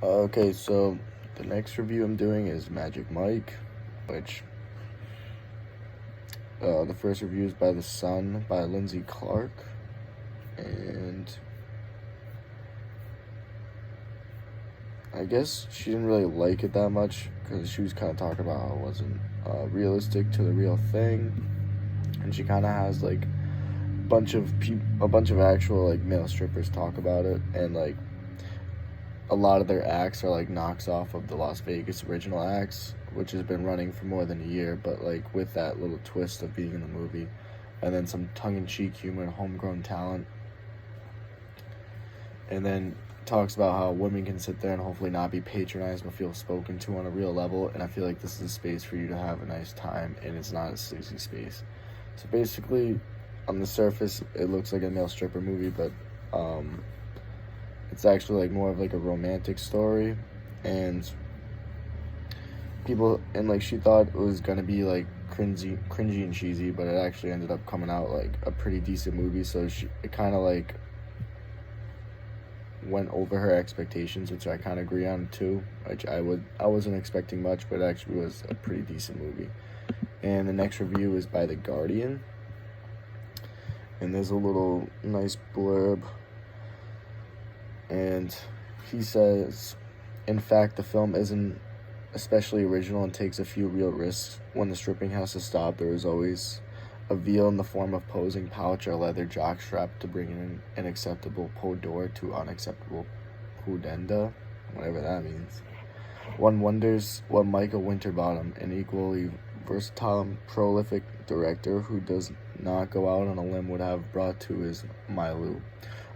Okay, so the next review I'm doing is Magic Mike, which the first review is by The Sun by Lindsay Clark, and I guess she didn't really like it that much because she was kind of talking about how it wasn't realistic to the real thing, and she kind of has like a bunch of actual like male strippers talk about it, and like a lot of their acts are like knocks off of the Las Vegas original acts, which has been running for more than a year, but like with that little twist of being in the movie, and then some tongue-in-cheek humor and homegrown talent, and then talks about how women can sit there and hopefully not be patronized but feel spoken to on a real level, and I feel like this is a space for you to have a nice time, and it's not a sleazy space. So basically, on the surface, it looks like a male stripper movie, but it's actually like more of like a romantic story, and she thought it was gonna be like cringy and cheesy, but it actually ended up coming out like a pretty decent movie. So it kind of like went over her expectations, which I kind of agree on too. Which I wasn't expecting much, but it actually was a pretty decent movie. And the next review is by The Guardian, and there's a little nice blurb, and he says, in fact, the film isn't especially original and takes a few real risks. When the stripping has to stop, there is always a veil in the form of posing pouch or leather jockstrap to bring in an acceptable pudor to unacceptable pudenda, whatever that means. One wonders what Michael Winterbottom, an equally versatile and prolific director who does not go out on a limb, would have brought to his Mylou.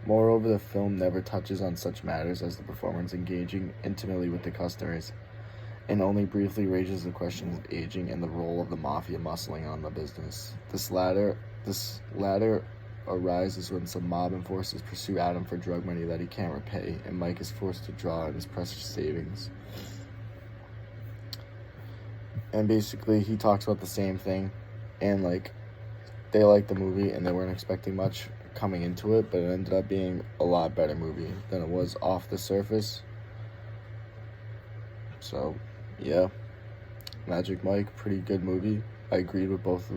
Moreover, the film never touches on such matters as the performers engaging intimately with the customers, and only briefly raises the question of aging and the role of the mafia muscling on the business. This latter arises when some mob enforcers pursue Adam for drug money that he can't repay, and Mike is forced to draw on his precious savings. And basically, he talks about the same thing, and like they liked the movie and they weren't expecting much coming into it, but it ended up being a lot better movie than it was off the surface. So, yeah, Magic Mike, pretty good movie. I agreed with both of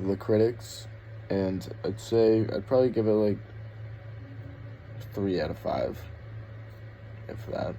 the critics, and I'd probably give it like 3 out of 5, if that.